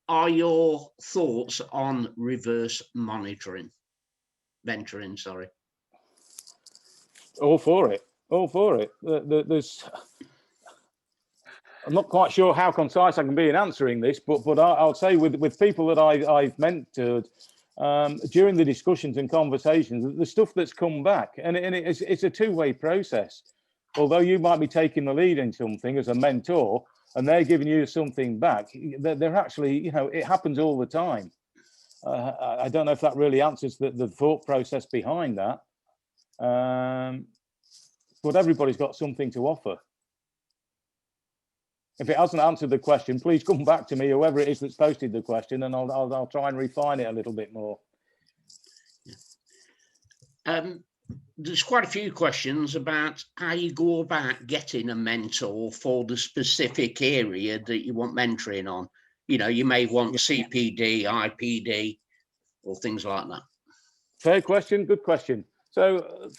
are your thoughts on reverse mentoring? Sorry.
All for it. All for it. I'm not quite sure how concise I can be in answering this, but I'll say with people that I've mentored, during the discussions and conversations, the stuff that's come back, and it's a two-way process. Although you might be taking the lead in something as a mentor, and they're giving you something back, they're actually, it happens all the time. I don't know if that really answers the thought process behind that, but everybody's got something to offer. If it hasn't answered the question, please come back to me, whoever it is that's posted the question, and I'll try and refine it a little bit more.
There's quite a few questions about how you go about getting a mentor for the specific area that you want mentoring on. You may want CPD, IPD, or things like that.
Fair question, good question. So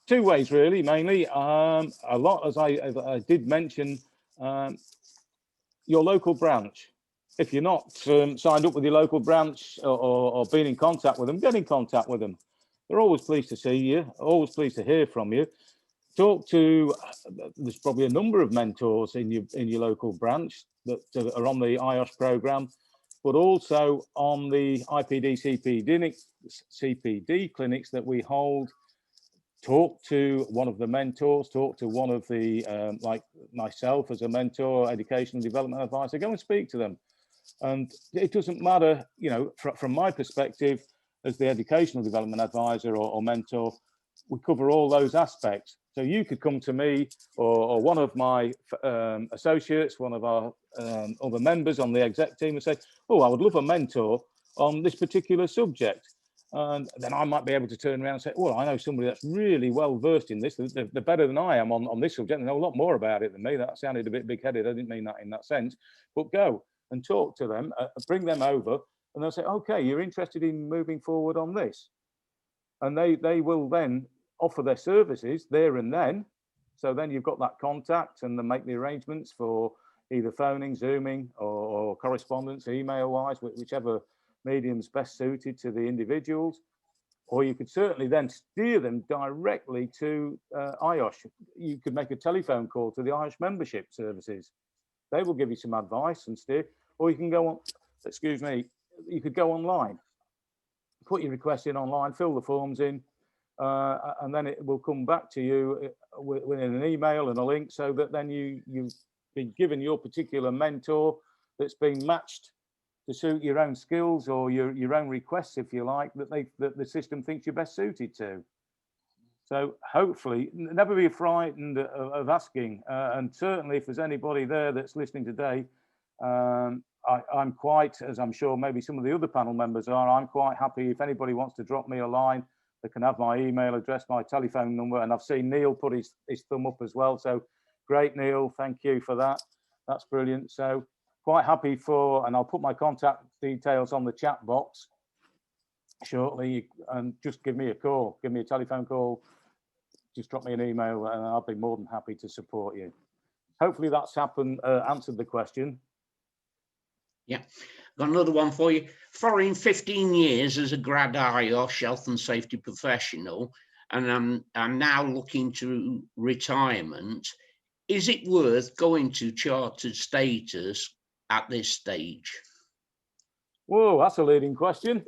two ways really, mainly. A lot, as I did mention, your local branch. if you're not signed up with your local branch or been in contact with them, get in contact with them. They're always pleased to see you, always pleased to hear from you. Talk to, there's probably a number of mentors in your local branch that are on the IOSH program, but also on the IPD CPD clinics that we hold. Talk to one of the mentors, talk to one of the, like myself as a mentor, educational development advisor, go and speak to them. And it doesn't matter, you know, from my perspective, as the educational development advisor or mentor, we cover all those aspects. So you could come to me or one of my associates, one of our other members on the exec team and say, oh, I would love a mentor on this particular subject. And then I might be able to turn around and say, well, I know somebody that's really well versed in this. They're better than I am on this subject. They know a lot more about it than me. That sounded a bit big-headed. I didn't mean that in that sense. But go and talk to them, bring them over, and they'll say, okay, you're interested in moving forward on this. And they will then offer their services there and then. So then you've got that contact and then make the arrangements for either phoning, Zooming, or correspondence, email-wise, whichever medium's best suited to the individuals. Or you could certainly then steer them directly to IOSH. You could make a telephone call to the IOSH membership services. They will give you some advice and steer. Or you can go on, excuse me, you could go online, put your request in online, fill the forms in, and then it will come back to you within an email and a link, so that then you've been given your particular mentor that's been matched to suit your own skills or your own requests, if you like, that the system thinks you're best suited to. So hopefully, never be frightened of asking. And certainly if there's anybody there that's listening today, I'm quite, as I'm sure maybe some of the other panel members are, I'm quite happy if anybody wants to drop me a line, they can have my email address, my telephone number, and I've seen Neil put his thumb up as well. So great, Neil, thank you for that. That's brilliant. So quite happy for, and I'll put my contact details on the chat box shortly, and just give me a call, give me a telephone call, just drop me an email, and I'll be more than happy to support you. Hopefully that's answered the question.
Yeah, got another one for you. Following 15 years as a grad IOSH health and safety professional, and I'm now looking to retirement, is it worth going to chartered status at this stage?
Whoa, that's a leading question.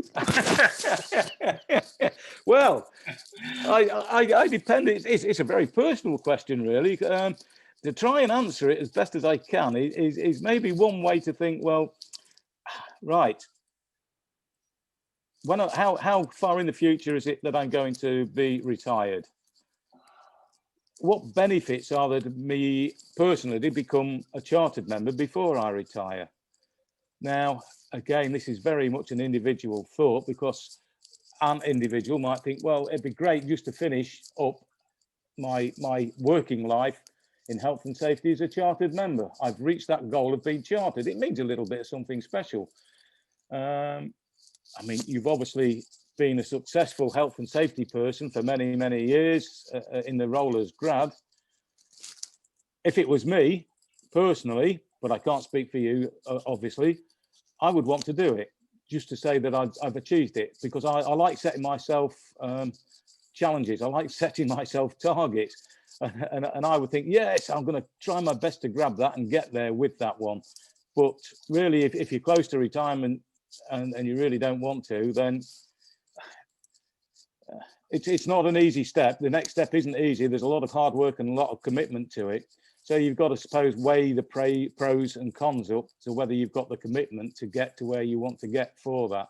Well, I depend. It's a very personal question, really. To try and answer it as best as I can is maybe one way to think. Well, right. How far in the future is it that I'm going to be retired? What benefits are there to me personally to become a chartered member before I retire? Now, again, this is very much an individual thought, because an individual might think, well, it'd be great just to finish up my working life in health and safety as a chartered member. I've reached that goal of being chartered. It means a little bit of something special. I mean, you've obviously been a successful health and safety person for many, many years in the role as grad. If it was me personally, but I can't speak for you, obviously, I would want to do it just to say that I've achieved it, because I like setting myself challenges. I like setting myself targets. And I would think, yes, I'm going to try my best to grab that and get there with that one. But really, if you're close to retirement and you really don't want to, then it's not an easy step. The next step isn't easy. There's a lot of hard work and a lot of commitment to it. So you've got to, suppose, weigh the pros and cons up to whether you've got the commitment to get to where you want to get for that.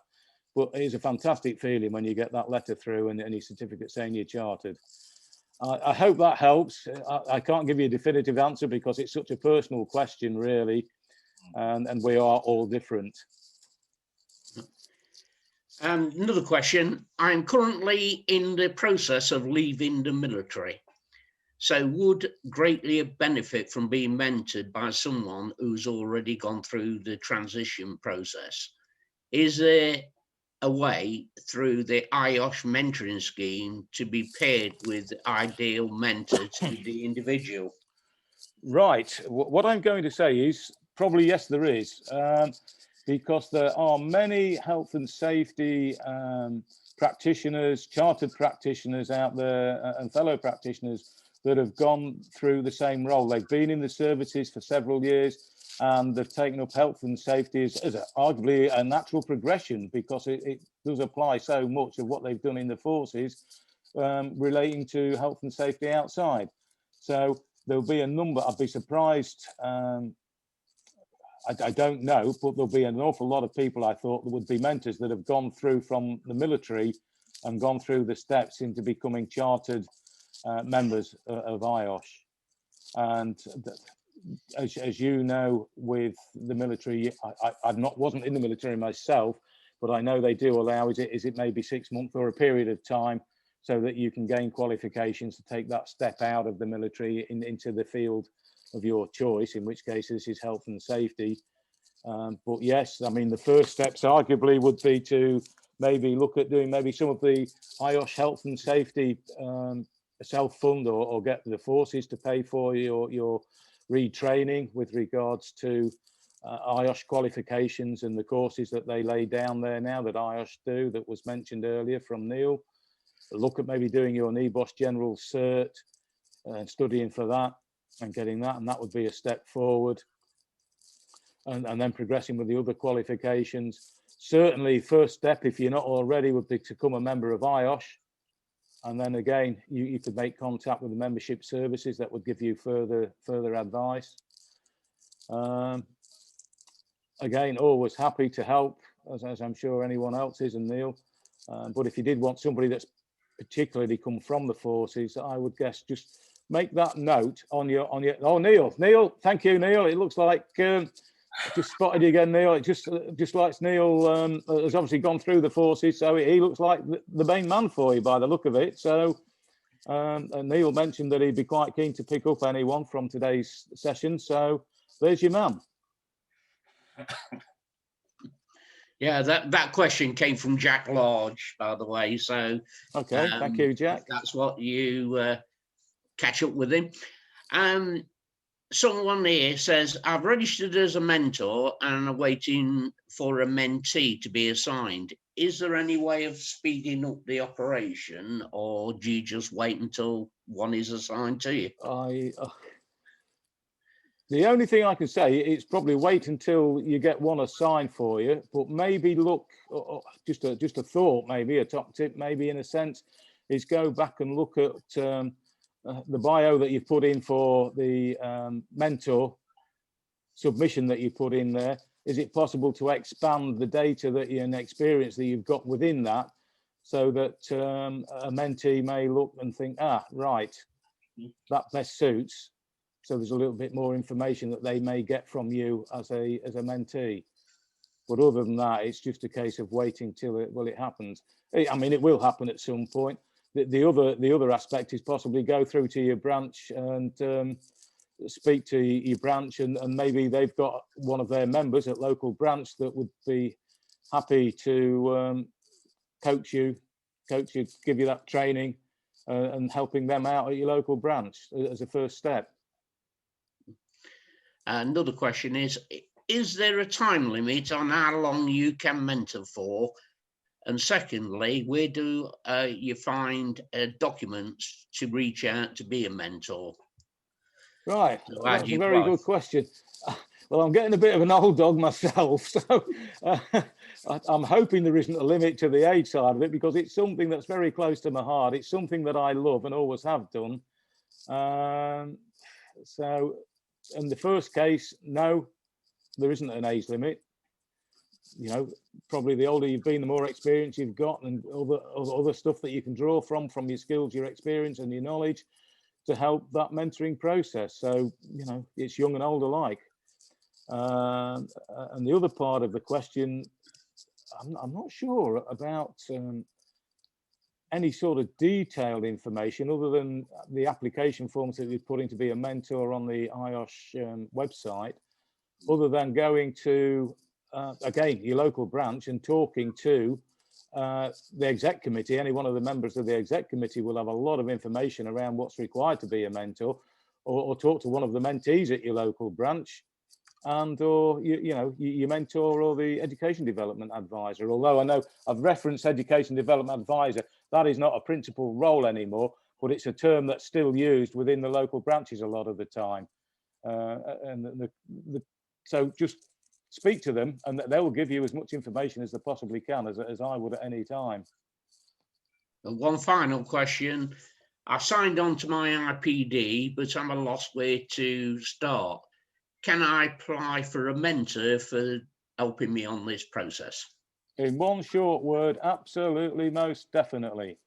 But it's a fantastic feeling when you get that letter through and your certificate saying you're chartered. I hope that helps. I can't give you a definitive answer because it's such a personal question, really, and we are all different.
Another question. I'm currently in the process of leaving the military. So would greatly benefit from being mentored by someone who's already gone through the transition process. Is there a way through the IOSH mentoring scheme to be paired with ideal mentor to the individual?
Right. What I'm going to say is probably yes, there is. because there are many health and safety practitioners, chartered practitioners out there and fellow practitioners that have gone through the same role. They've been in the services for several years and they've taken up health and safety as arguably a natural progression, because it does apply so much of what they've done in the forces relating to health and safety outside. So there'll be a number, I'd be surprised, I don't know, but there'll be an awful lot of people, I thought, that would be mentors that have gone through from the military and gone through the steps into becoming chartered members of IOSH. And as you know, with the military, I wasn't in the military myself, but I know they do allow, is it maybe 6 months or a period of time, so that you can gain qualifications to take that step out of the military into the field of your choice, in which case this is health and safety. But yes, I mean, the first steps arguably would be to maybe look at doing maybe some of the IOSH health and safety self-fund, or get the forces to pay for your retraining with regards to IOSH qualifications and the courses that they lay down there now that IOSH do, that was mentioned earlier from Neil. Look at maybe doing your NEBOSH general cert and studying for that and getting that, and that would be a step forward. And then progressing with the other qualifications. Certainly first step, if you're not already, would be to become a member of IOSH. And then again, you could make contact with the membership services that would give you further advice. Again, always happy to help, as I'm sure anyone else is, and Neil. But if you did want somebody that's particularly come from the forces, I would guess just make that note on your oh, Neil, thank you, Neil. It looks like just spotted you again, Neil. It just like Neil has obviously gone through the forces, so he looks like the main man for you by the look of it. So and Neil mentioned that he'd be quite keen to pick up anyone from today's session, so there's your man.
Yeah, that question came from Jack Large, by the way. So
okay, thank you, Jack.
That's what you catch up with him. Someone here says, I've registered as a mentor and I'm waiting for a mentee to be assigned. Is there any way of speeding up the operation, or do you just wait until one is assigned to you?
The only thing I can say is probably wait until you get one assigned for you, but maybe look, just a thought, maybe a top tip, maybe in a sense, is go back and look at the bio that you've put in for the mentor submission that you put in there. Is it possible to expand the data that you and experience that you've got within that, so that a mentee may look and think, right, that best suits. So there's a little bit more information that they may get from you as a mentee. But other than that, it's just a case of waiting till it happens. I mean, it will happen at some point. The other aspect is possibly go through to your branch and speak to your branch, and maybe they've got one of their members at local branch that would be happy to coach you, give you that training, and helping them out at your local branch as a first step.
Another question is there a time limit on how long you can mentor for? And secondly, where do you find documents to reach out to be a mentor?
Right, that's a very good question. Well, I'm getting a bit of an old dog myself, so I'm hoping there isn't a limit to the age side of it, because it's something that's very close to my heart. It's something that I love and always have done. So in the first case, no, there isn't an age limit. You know, probably the older you've been, the more experience you've got, and other stuff that you can draw from your skills, your experience and your knowledge to help that mentoring process. So, you know, it's young and old alike. And the other part of the question, I'm not sure about any sort of detailed information other than the application forms that we put in to be a mentor on the IOSH website, other than going to, again, your local branch and talking to the exec committee. Any one of the members of the exec committee will have a lot of information around what's required to be a mentor, or talk to one of the mentees at your local branch. and or your mentor or the education development advisor. Although I know I've referenced education development advisor, that is not a principal role anymore, but it's a term that's still used within the local branches a lot of the time. So just speak to them, and they will give you as much information as they possibly can, as I would at any time.
And one final question. I've signed on to my IPD, but I'm at a loss where to start. Can I apply for a mentor for helping me on this process?
In one short word, absolutely, most definitely.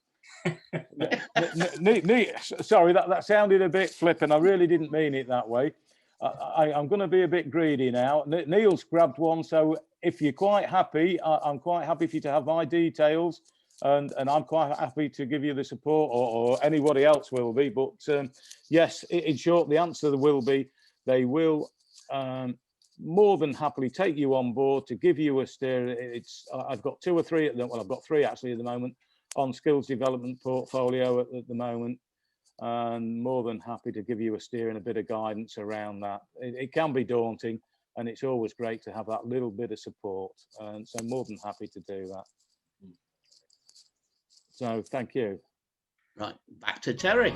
Sorry, that sounded a bit flippant. I really didn't mean it that way. I'm going to be a bit greedy now. Neil's grabbed one, so if you're quite happy, I'm quite happy for you to have my details, and I'm quite happy to give you the support, or anybody else will be. But yes, in short, the answer will be they will more than happily take you on board to give you a steer. I've got 2 or 3 at the, well, I've got 3 actually at the moment on skills development portfolio at the moment, and more than happy to give you a steer and a bit of guidance around that. It can be daunting, and it's always great to have that little bit of support, and so more than happy to do that. So thank you.
Right, back to Terry.